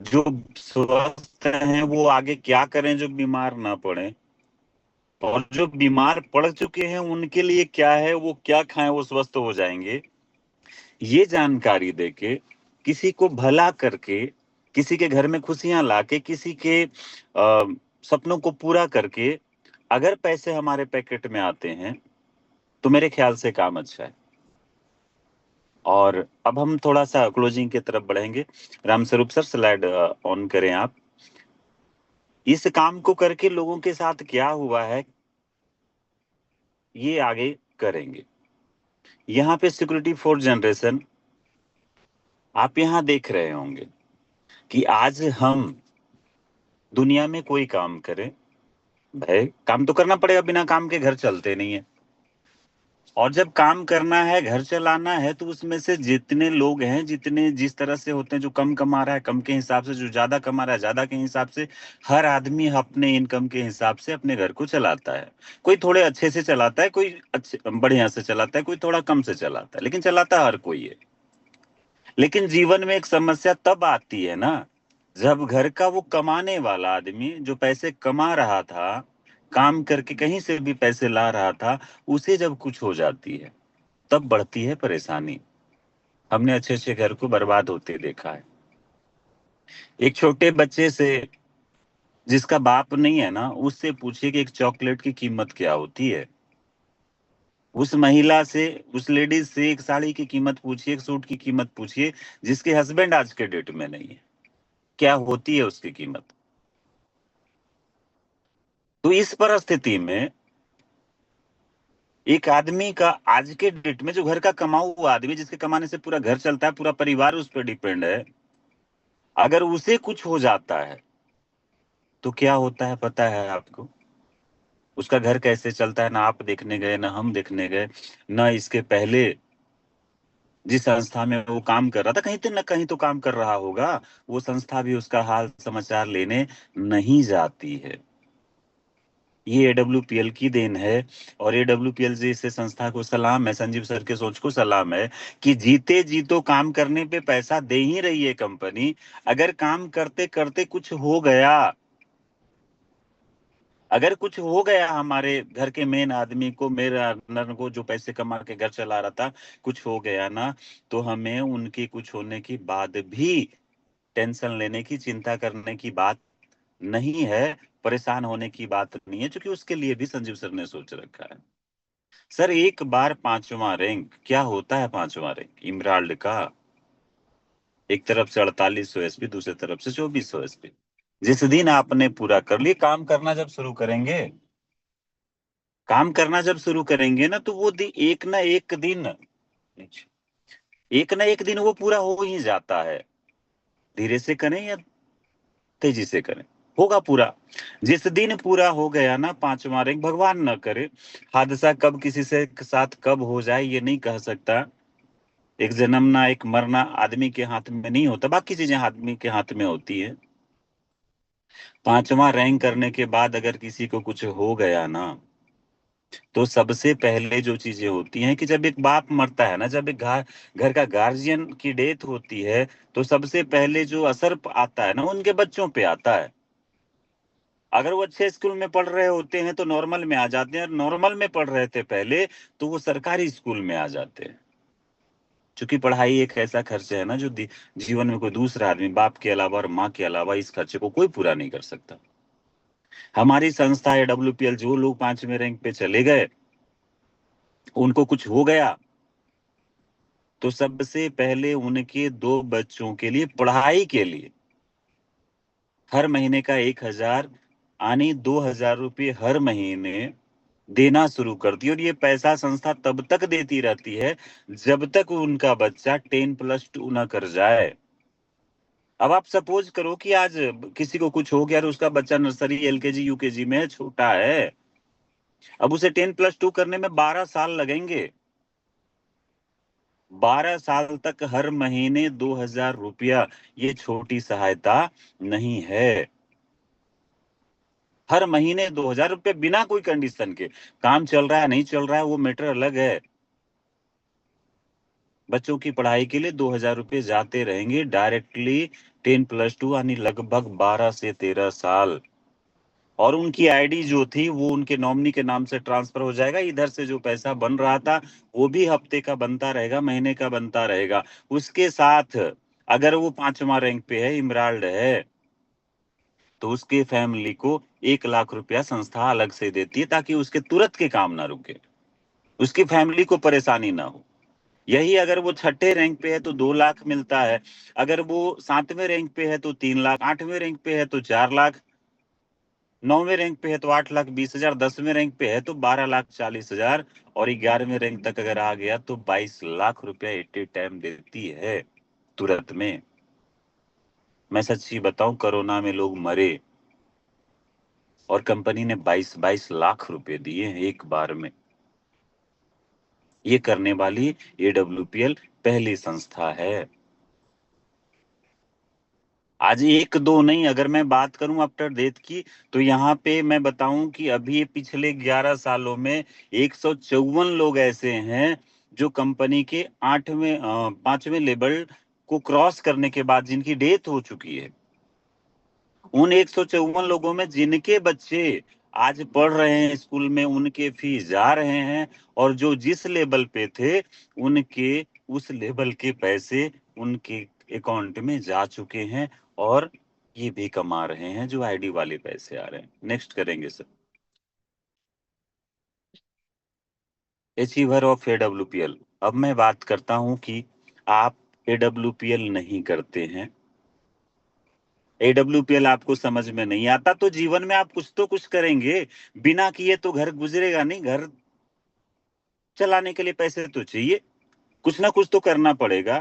जो स्वस्थ हैं वो आगे क्या करें जो बीमार ना पड़े, और जो बीमार पड़ चुके हैं उनके लिए क्या है, वो क्या खाएं वो स्वस्थ हो जाएंगे। ये जानकारी देके, किसी को भला करके, किसी के घर में खुशियां लाके, किसी के सपनों को पूरा करके अगर पैसे हमारे पैकेट में आते हैं तो मेरे ख्याल से काम अच्छा है। और अब हम थोड़ा सा क्लोजिंग की तरफ बढ़ेंगे। रामस्वरूप सर, स्लाइड ऑन करें आप। इस काम को करके लोगों के साथ क्या हुआ है, ये आगे करेंगे। यहाँ पे सिक्योरिटी फोर जनरेशन आप यहाँ देख रहे होंगे कि आज हम दुनिया में कोई काम करें, भाई काम तो करना पड़ेगा, बिना काम के घर चलते नहीं है। और जब काम करना है, घर चलाना है, तो उसमें से जितने लोग हैं, जितने जिस तरह से होते हैं, जो कम कमा रहा है कम के हिसाब से, जो ज्यादा कमा रहा है ज्यादा के हिसाब से, हर आदमी अपने इनकम के हिसाब से अपने घर को चलाता है। कोई थोड़े अच्छे से चलाता है, कोई अच्छे बढ़िया से चलाता है, कोई थोड़ा कम से चलाता है, लेकिन चलाता हर कोई है। लेकिन जीवन में एक समस्या तब आती है ना, जब घर का वो कमाने वाला आदमी जो पैसे कमा रहा था, काम करके कहीं से भी पैसे ला रहा था, उसे जब कुछ हो जाती है तब बढ़ती है परेशानी। हमने अच्छे अच्छे घर को बर्बाद होते देखा है। एक छोटे बच्चे से जिसका बाप नहीं है ना, उससे पूछिए कि एक चॉकलेट की कीमत क्या होती है। उस महिला से, उस लेडीज से एक साड़ी की कीमत पूछिए, एक सूट की कीमत पूछिए, जिसके हस्बैंड आज के डेट में नहीं है, क्या होती है उसकी कीमत। तो इस परिस्थिति में एक आदमी का आज के डेट में, जो घर का कमाऊ हुआ आदमी, जिसके कमाने से पूरा घर चलता है, पूरा परिवार उस पर डिपेंड है, अगर उसे कुछ हो जाता है तो क्या होता है पता है आपको। उसका घर कैसे चलता है, ना आप देखने गए, ना हम देखने गए, ना इसके पहले जिस संस्था में वो काम कर रहा था, कहीं तो न कहीं तो काम कर रहा होगा, वो संस्था भी उसका हाल समाचार लेने नहीं जाती है। ये एडब्ल्यूपीएल की देन है। और एडब्ल्यूपीएल जैसे संस्था को सलाम है, संजीव सर के सोच को सलाम है, कि जीते जी तो काम करने पे पैसा दे ही रही है कंपनी। अगर काम करते करते कुछ हो गया अगर कुछ हो गया हमारे घर के मेन आदमी को, मेरा नर को, जो पैसे कमा के घर चला रहा था, कुछ हो गया ना, तो हमें उनके कुछ होने के बाद भी टेंशन लेने की, चिंता करने की बात नहीं है, परेशान होने की बात नहीं है, क्योंकि उसके लिए भी संजीव सर ने सोच रखा है। सर एक बार 5वां रैंक, क्या होता है 5वां रैंक इमराल्ड का? एक तरफ से 4800 एसपी, दूसरी तरफ से 2400 एसपी। जिस दिन आपने पूरा कर लिए, काम करना जब शुरू करेंगे ना, तो वो एक ना एक दिन वो पूरा हो ही जाता है। धीरे से करें या तेजी से करें, होगा पूरा। जिस दिन पूरा हो गया ना 5वां रैंक, भगवान न करे, हादसा कब किसी से साथ कब हो जाए ये नहीं कह सकता। एक जन्मना एक मरना आदमी के हाथ में नहीं होता, बाकी चीजें आदमी के हाथ में होती है। 5वां रैंक करने के बाद अगर किसी को कुछ हो गया ना, तो सबसे पहले जो चीजें होती हैं कि जब एक बाप मरता है ना, जब एक घर का गार्जियन की डेथ होती है, तो सबसे पहले जो असर आता है ना, उनके बच्चों पे आता है। अगर वो अच्छे स्कूल में पढ़ रहे होते हैं तो नॉर्मल में आ जाते हैं, और नॉर्मल में पढ़ रहे थे पहले तो वो सरकारी स्कूल में आ जाते हैं। क्योंकि पढ़ाई एक ऐसा खर्च है ना, जो जीवन में कोई दूसरा आदमी, बाप के अलावा और माँ के अलावा, इस खर्चे को कोई पूरा नहीं कर सकता। हमारी संस्था AWPL, जो लोग 5वें रैंक पे चले गए, उनको कुछ हो गया, तो सबसे पहले उनके 2 बच्चों के लिए पढ़ाई के लिए हर महीने का 1000 यानी 2000 रुपये हर महीने देना शुरू कर दी। और ये पैसा संस्था तब तक देती रहती है जब तक उनका बच्चा 10+2 ना कर जाए। अब आप सपोज करो कि आज किसी को कुछ हो गया और उसका बच्चा नर्सरी, LKG, UKG में छोटा है, अब उसे 10+2 करने में 12 साल लगेंगे। 12 साल तक हर महीने 2000 रुपया, ये छोटी सहायता नहीं है। हर महीने 2000 रुपये बिना कोई कंडीशन के। काम चल रहा है नहीं चल रहा है वो मैटर अलग है। बच्चों की पढ़ाई के लिए 2000 रुपये जाते रहेंगे डायरेक्टली, 10+2 यानी लगभग 12 से 13 साल। और उनकी आईडी जो थी वो उनके नॉमिनी के नाम से ट्रांसफर हो जाएगा। इधर से जो पैसा बन रहा था वो भी हफ्ते का बनता रहेगा, महीने का बनता रहेगा। उसके साथ अगर वो 5वां रैंक पे है, इमराल्ड है, तो उसके फैमिली को 1 लाख रुपया संस्था अलग से देती है, ताकि उसके तुरंत के काम ना रुके, उसकी फैमिली को परेशानी ना हो। यही अगर वो 6ठे रैंक पे है तो 2 लाख मिलता है, अगर वो 7वें रैंक पे है तो 3 लाख, 8वें रैंक पे है तो 4 लाख, 9वें रैंक पे है तो 8,20,000, 10वें रैंक पे है तो 12,40,000, और 11वें रैंक तक अगर आ गया तो 22 लाख रुपया एट ए टाइम देती है, तुरंत में। मैं सच्ची बताऊं, कोरोना में लोग मरे और कंपनी ने 22-22 लाख रुपए दिए हैं एक बार में। ये करने वाली AWPL पहली संस्था है। आज एक दो नहीं, अगर मैं बात करूं आफ्टर डेथ की, तो यहाँ पे मैं बताऊं कि अभी पिछले 11 सालों में 154 लोग ऐसे हैं जो कंपनी के 5वें लेवल को क्रॉस करने के बाद जिनकी डेथ हो चुकी है। उन 154 लोगों में जिनके बच्चे आज पढ़ रहे हैं स्कूल में, उनके फीस जा रहे हैं, और जो जिस लेवल पे थे उनके उस लेवल के पैसे उनके अकाउंट में जा चुके हैं, और ये भी कमा रहे हैं जो आईडी वाले पैसे आ रहे हैं। नेक्स्ट करेंगे सर। Achiever of AWPL। अब मैं बात करता हूं कि आप AWPL नहीं करते हैं, AWPL आपको समझ में नहीं आता, तो जीवन में आप कुछ तो कुछ करेंगे। बिना किए तो घर गुजरेगा नहीं, घर चलाने के लिए पैसे तो चाहिए, कुछ ना कुछ तो करना पड़ेगा।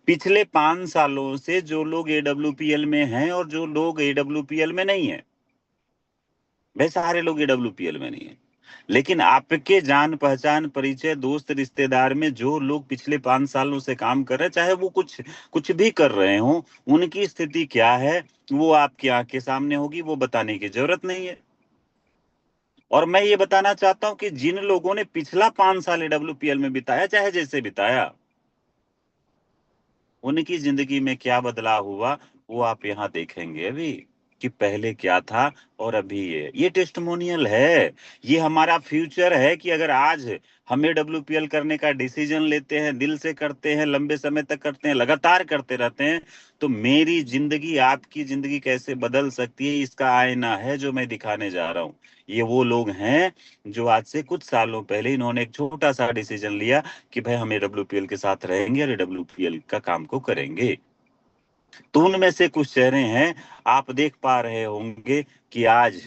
पिछले 5 सालों से जो लोग AWPL में हैं और जो लोग AWPL में नहीं है, वे सारे लोग AWPL में नहीं है, लेकिन आपके जान पहचान परिचय दोस्त रिश्तेदार में जो लोग पिछले 5 सालों से काम कर रहे हैं, चाहे वो कुछ कुछ भी कर रहे हो, उनकी स्थिति क्या है वो आपकी आंख के सामने होगी, वो बताने की जरूरत नहीं है। और मैं ये बताना चाहता हूं कि जिन लोगों ने पिछला 5 साल AWPL में बिताया, चाहे जैसे बिताया, उनकी जिंदगी में क्या बदलाव हुआ वो आप यहाँ देखेंगे अभी। कि पहले क्या था और अभी ये टेस्टिमोनियल है, ये हमारा फ्यूचर है कि अगर आज हमें डब्ल्यूपीएल करने का डिसीजन लेते हैं, दिल से करते हैं, लंबे समय तक करते हैं, लगातार करते रहते हैं, तो मेरी जिंदगी आपकी जिंदगी कैसे बदल सकती है, इसका आईना है जो मैं दिखाने जा रहा हूँ। ये वो लोग हैं जो आज से कुछ सालों पहले इन्होंने एक छोटा सा डिसीजन लिया कि भाई हम डब्ल्यूपीएल के साथ रहेंगे और डब्ल्यूपीएल का काम को करेंगे। तो उनमें से कुछ चेहरे हैं, आप देख पा रहे होंगे कि आज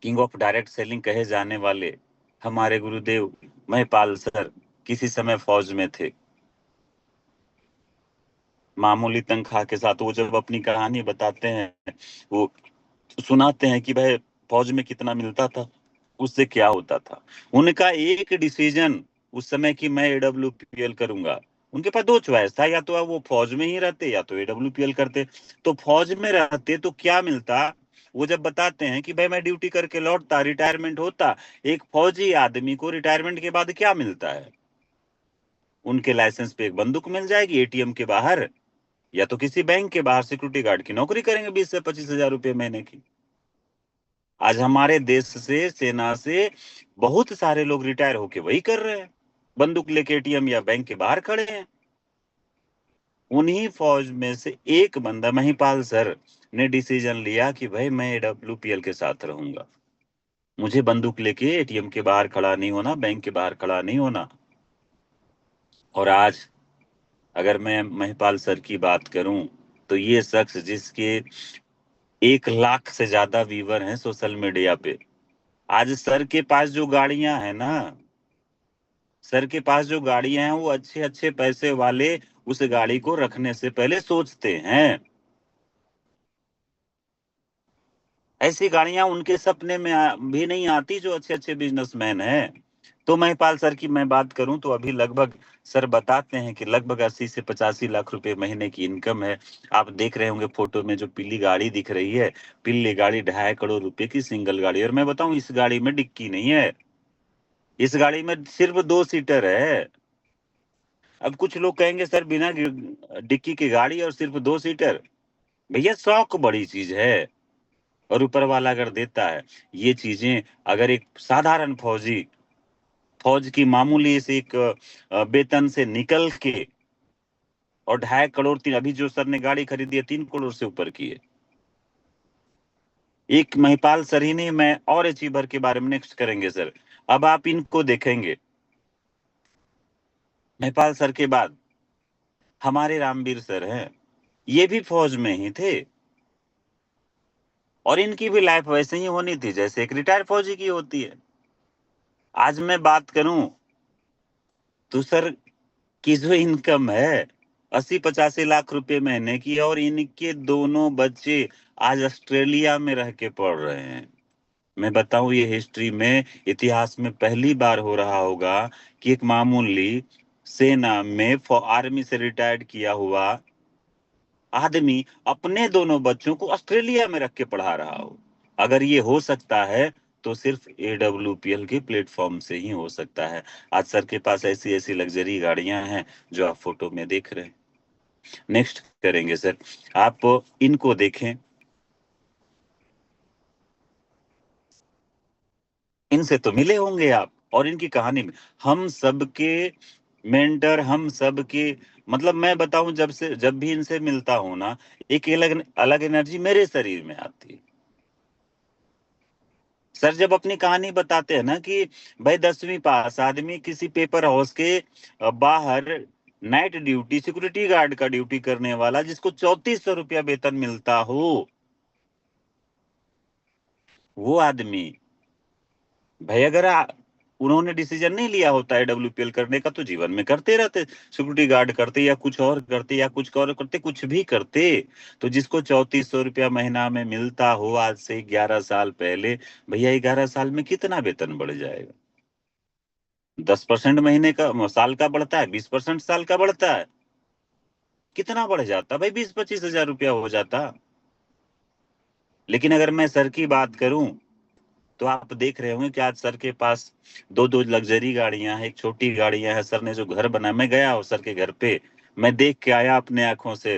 किंग ऑफ डायरेक्ट सेलिंग कहे जाने वाले हमारे गुरुदेव महिपाल सर किसी समय फौज में थे, मामूली तनख्वाह के साथ। वो जब अपनी कहानी बताते हैं, वो सुनाते हैं कि भाई फौज में कितना मिलता था, उससे क्या होता था। उनका एक डिसीजन उस समय कि मैं एडब्ल्यूपीएल करूंगा, उनके पास दो चॉइस था, या तो वो फौज में ही रहते या तो एडब्ल्यूपीएल करते। तो फौज में रहते तो क्या मिलता, वो जब बताते हैं कि भाई मैं ड्यूटी करके लौटता, रिटायरमेंट होता। एक फौजी आदमी को रिटायरमेंट के बाद क्या मिलता है, उनके लाइसेंस पे एक बंदूक मिल जाएगी एटीएम के बाहर, या तो किसी बैंक के बाहर सिक्योरिटी गार्ड की नौकरी करेंगे 20 से 25 हजार रुपये महीने की। आज हमारे देश से, सेना से बहुत सारे लोग रिटायर होके वही कर रहे हैं, बंदूक लेके एटीएम या बैंक के बाहर खड़े हैं। उन्हीं फौज में से एक बंदा महिपाल सर ने डिसीजन लिया कि भाई मैं डब्ल्यूपीएल के साथ रहूंगा, मुझे बंदूक लेके एटीएम के बाहर खड़ा नहीं होना, बैंक के बाहर खड़ा नहीं होना। और आज अगर मैं महिपाल सर की बात करूं तो ये शख्स जिसके 1 लाख से ज्यादा व्यूवर हैं सोशल मीडिया पे, आज सर के पास जो गाड़ियां हैं ना, सर के पास जो गाड़ियां हैं, वो अच्छे अच्छे पैसे वाले उस गाड़ी को रखने से पहले सोचते हैं। ऐसी गाड़ियां उनके सपने में भी नहीं आती जो अच्छे अच्छे बिजनेसमैन हैं। तो महिपाल सर की मैं बात करूं तो अभी लगभग सर बताते हैं कि लगभग 80 से 85 लाख रुपए महीने की इनकम है। आप देख रहे होंगे फोटो में जो पीली गाड़ी दिख रही है, पीली गाड़ी 2.5 करोड़ रुपए की सिंगल गाड़ी। और मैं बताऊं, इस गाड़ी में डिक्की नहीं है, इस गाड़ी में सिर्फ 2 सीटर है। अब कुछ लोग कहेंगे सर बिना डिक्की की गाड़ी और सिर्फ 2 सीटर, भैया शौक बड़ी चीज है, और ऊपर वाला अगर देता है ये चीजें, अगर एक साधारण फौजी फौज की मामूली से एक वेतन से निकल के, और 2.5 करोड़, तीन अभी जो सर ने गाड़ी खरीदी है 3 करोड़ से ऊपर की है। एक महिपाल सर ही नहीं, मैं और अचीवर के बारे में नेक्स्ट करेंगे सर। अब आप इनको देखेंगे, महिपाल सर के बाद हमारे रामवीर सर हैं, ये भी फौज में ही थे, और इनकी भी लाइफ वैसे ही होनी थी जैसे एक रिटायर्ड फौजी की होती है। आज मैं बात करूं तो सर की जो इनकम है 80 85 लाख रुपए महीने की, और इनके दोनों बच्चे आज ऑस्ट्रेलिया में रह के पढ़ रहे हैं। मैं बताऊं, ये हिस्ट्री में, इतिहास में पहली बार हो रहा होगा कि एक मामूली सेना में आर्मी से रिटायर्ड किया हुआ आदमी अपने दोनों बच्चों को ऑस्ट्रेलिया में रख के पढ़ा रहा हो। अगर ये हो सकता है तो सिर्फ एडब्ल्यूपीएल के प्लेटफॉर्म से ही हो सकता है। आज सर के पास ऐसी ऐसी लग्जरी गाड़ियां हैं जो आप फोटो में देख रहे हैं। नेक्स्ट करेंगे सर, आप इनको देखें, इनसे तो मिले होंगे आप, और इनकी कहानी में हम सबके मेंटर, हम सबके, मतलब मैं बताऊं, जब भी इनसे मिलता हूं ना, एक अलग अलग एनर्जी मेरे शरीर में आती है। सर जब अपनी कहानी बताते हैं ना कि भाई 10वीं पास आदमी किसी पेपर हाउस के बाहर नाइट ड्यूटी, सिक्योरिटी गार्ड का ड्यूटी करने वाला, जिसको 3400 रुपया वेतन मिलता हो, वो आदमी, भाई अगर उन्होंने डिसीजन नहीं लिया होता है डब्ल्यूपीएल करने का, तो जीवन में करते रहते, सिक्योरिटी गार्ड करते, या कुछ और करते, या कुछ और करते, कुछ भी करते। तो जिसको 3400 रुपया महीना में मिलता हो आज से 11 साल पहले, भैया 11 साल में कितना वेतन बढ़ जाएगा? 10% महीने का, साल का बढ़ता है, 20% साल का बढ़ता है, कितना बढ़ जाता भाई? 20 25 हजार रुपया हो जाता। लेकिन अगर मैं सर की बात करूं तो आप देख रहे होंगे कि आज सर के पास दो दो लग्जरी गाड़ियां हैं, एक छोटी गाड़ियां हैं। सर ने जो घर बनाया, मैं गया हूं सर के घर पे, मैं देख के आया अपने आंखों से।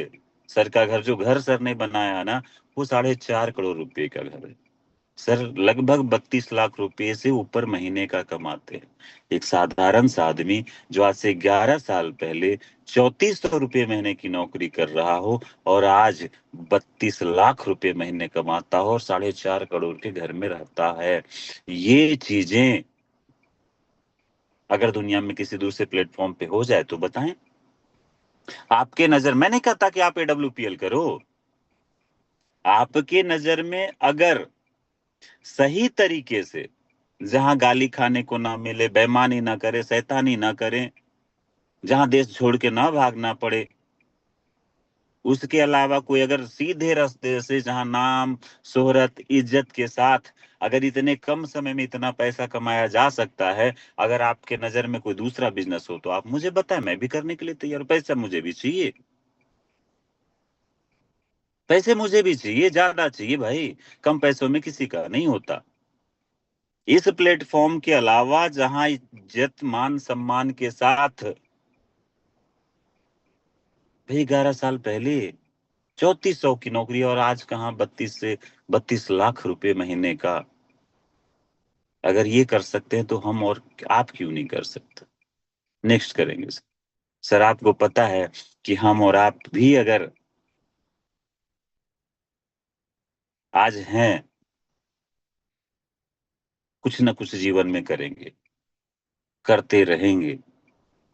सर का घर, जो घर सर ने बनाया ना, वो 4.5 करोड़ रुपए का घर है। सर लगभग 32 लाख रुपए से ऊपर महीने का कमाते हैं। एक साधारण सा आदमी जो आज से 11 साल पहले 3400 रुपये महीने की नौकरी कर रहा हो और आज 32 लाख रुपए महीने कमाता हो और 4.5 करोड़ के घर में रहता है। ये चीजें अगर दुनिया में किसी दूसरे प्लेटफॉर्म पे हो जाए तो बताएं। आपके नजर, मैंने कहता कि आप AWPL करो, आपके नजर में अगर सही तरीके से, जहां गाली खाने को ना मिले, बेईमानी ना करे, शैतानी ना करें, जहां देश छोड़ के ना भागना पड़े, उसके अलावा कोई अगर सीधे रास्ते से जहां नाम, शोहरत, इज्जत के साथ अगर इतने कम समय में इतना पैसा कमाया जा सकता है, अगर आपके नजर में कोई दूसरा बिजनेस हो तो आप मुझे बताएं, मैं भी करने के लिए तैयार हूं। पैसा मुझे भी चाहिए, पैसे मुझे भी चाहिए, ज्यादा चाहिए भाई, कम पैसों में किसी का नहीं होता। इस प्लेटफॉर्म के अलावा जहां इज्जत, मान, सम्मान के साथ, भाई 11 साल पहले 3400 की नौकरी और आज कहाँ 32 लाख रुपए महीने का। अगर ये कर सकते हैं तो हम और आप क्यों नहीं कर सकते? नेक्स्ट करेंगे सर। सर आपको पता है कि हम और आप भी अगर आज हैं, कुछ ना कुछ जीवन में करेंगे, करते रहेंगे,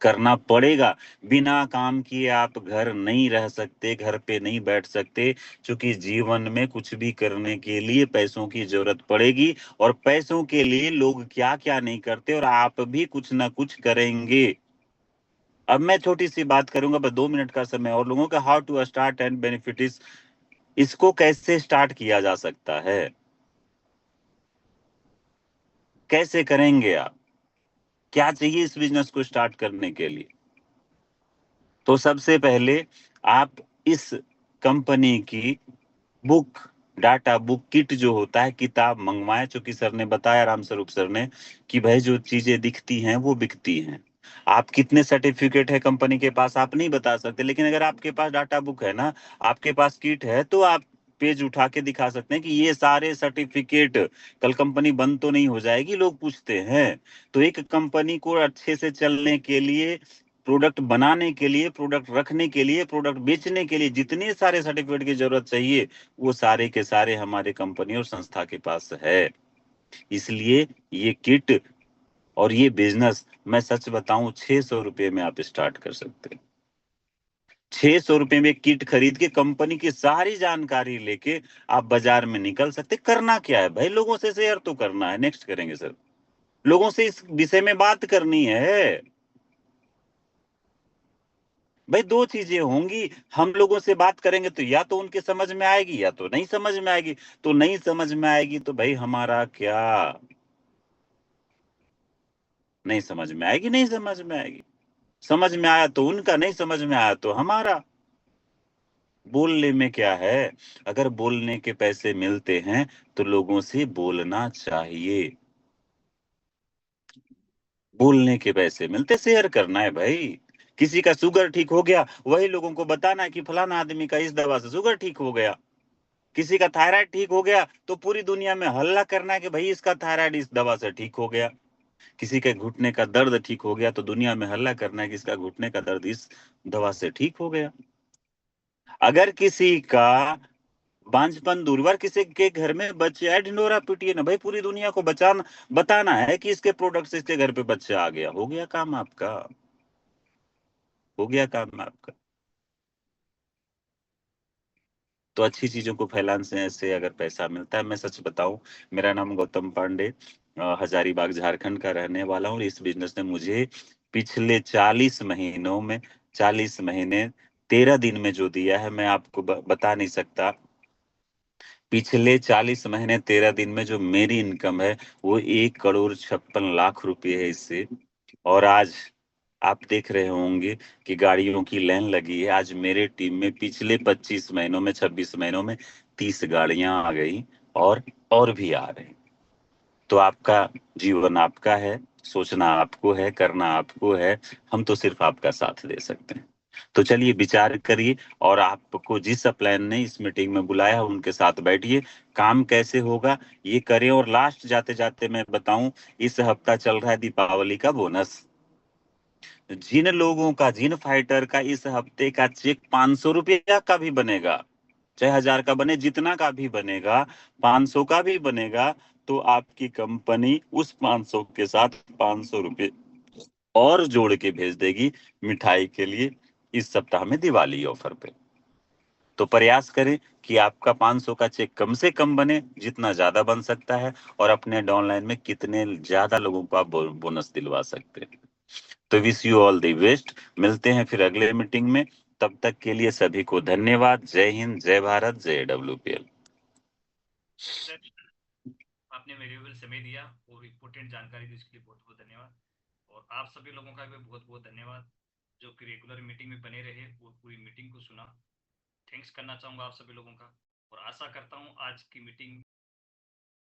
करना पड़ेगा। बिना काम किए आप घर नहीं रह सकते, घर पे नहीं बैठ सकते, क्योंकि जीवन में कुछ भी करने के लिए पैसों की जरूरत पड़ेगी और पैसों के लिए लोग क्या क्या नहीं करते और आप भी कुछ ना कुछ करेंगे। अब मैं छोटी सी बात करूंगा, बस 2 मिनट का समय और लोगों का। How to start and benefit, इसको कैसे स्टार्ट किया जा सकता है, कैसे करेंगे आप, क्या चाहिए इस बिजनेस को स्टार्ट करने के लिए? तो सबसे पहले आप इस कंपनी की बुक, डाटा बुक किट जो होता है, किताब मंगवाएं। चूंकि सर ने बताया, राम स्वरूप सर ने, कि भाई जो चीजें दिखती हैं वो बिकती हैं। आप कितने सर्टिफिकेट है कंपनी के पास आप नहीं बता सकते, लेकिन अगर आपके पास डाटा बुक है ना, आपके पास किट है, तो आप पेज उठा के दिखा सकते हैं कि ये सारे सर्टिफिकेट, कल कंपनी बंद तो नहीं हो जाएगी, लोग पूछते हैं। तो एक कंपनी को अच्छे से चलने के लिए, प्रोडक्ट बनाने के लिए, प्रोडक्ट रखने के लिए, प्रोडक्ट बेचने के लिए जितने सारे सर्टिफिकेट की जरूरत चाहिए, वो सारे के सारे हमारे कंपनी और संस्था के पास है। इसलिए ये किट और ये बिजनेस, मैं सच बताऊं, 600 रुपये में आप स्टार्ट कर सकते हैं। 600 रुपये में किट खरीद के कंपनी की सारी जानकारी लेके आप बाजार में निकल सकते। करना क्या है भाई, लोगों से शेयर तो करना है। नेक्स्ट करेंगे सर। लोगों से इस विषय में बात करनी है भाई। दो चीजें होंगी, हम लोगों से बात करेंगे तो या तो उनके समझ में आएगी या तो नहीं समझ में आएगी। तो नहीं समझ में आएगी तो भाई हमारा क्या, नहीं समझ में आएगी, नहीं समझ में आएगी। समझ में आया तो उनका, नहीं समझ में आया तो हमारा। बोलने में क्या है, अगर बोलने के पैसे मिलते हैं तो लोगों से बोलना चाहिए। बोलने के पैसे मिलते, शेयर करना है भाई। किसी का शुगर ठीक हो गया, वही लोगों को बताना है कि फलाना आदमी का इस दवा से शुगर ठीक हो गया। किसी का थायराइड ठीक हो गया तो पूरी दुनिया में हल्ला करना है कि भाई इसका थायराइड इस दवा से ठीक हो गया। किसी के घुटने का दर्द ठीक हो गया तो दुनिया में हल्ला करना है कि इसका घुटने का दर्द इस दवा से ठीक हो गया। अगर किसी का बांझपन दूर, बार किसी के घर में बच्चे है, ढिंडोरा पीटिए ना भाई, पूरी दुनिया को बचाना, बताना है कि इसके प्रोडक्ट से इसके घर पे बच्चा आ गया। हो गया काम आपका, हो गया काम आपका। तो अच्छी चीजों को फैलाने से अगर पैसा मिलता है, मैं सच बताऊं, मेरा नाम गौतम पांडे, हजारीबाग झारखंड का रहने वाला हूँ। इस बिजनेस ने मुझे पिछले 40 महीनों में, 40 महीने 13 दिन में जो दिया है, मैं आपको बता नहीं सकता। पिछले 40 महीने 13 दिन में जो मेरी इनकम है वो 1,56,00,000 रुपये है इससे। और आज आप देख रहे होंगे कि गाड़ियों की लाइन लगी है। आज मेरे टीम में पिछले 25 महीनों में, 26 महीनों में 30 गाड़ियां आ गई और भी आ रही। तो आपका जीवन आपका है, सोचना आपको है, करना आपको है। हम तो सिर्फ आपका साथ दे सकते हैं। तो चलिए विचार करिए, और आपको जिस प्लान ने इस मीटिंग में बुलाया है उनके साथ बैठिए, काम कैसे होगा ये करें। और लास्ट जाते जाते मैं बताऊं, इस हफ्ता चल रहा है दीपावली का बोनस। जिन लोगों का, जिन फाइटर का इस हफ्ते का चेक 500 रुपया का भी बनेगा, चाहे 1000 का बने, जितना का भी बनेगा, 500 का भी बनेगा, तो आपकी कंपनी उस 500 के साथ 500 रुपये और जोड़ के भेज देगी मिठाई के लिए इस सप्ताह में दिवाली ऑफर पे। तो प्रयास करें कि आपका 500 का चेक कम से कम बने, जितना ज्यादा बन सकता है, और अपने डाउनलाइन में कितने ज्यादा लोगों को आप बोनस दिलवा सकते हैं। तो wish you all the best. मिलते हैं फिर अगले मीटिंग में। तब तक के लिए सभी को धन्यवाद। जय हिंद, जय भारत, जय डब्ल्यूपीएल। आपने वेरिएबल समय दिया और इम्पोर्टेंट जानकारी दी, इसके लिए बहुत बहुत धन्यवाद। और आप सभी लोगों का भी बहुत बहुत धन्यवाद जो कि रेगुलर मीटिंग में बने रहे और पूरी मीटिंग को सुना। थैंक्स करना चाहूंगा आप सभी लोगों का, और आशा करता हूँ आज की मीटिंग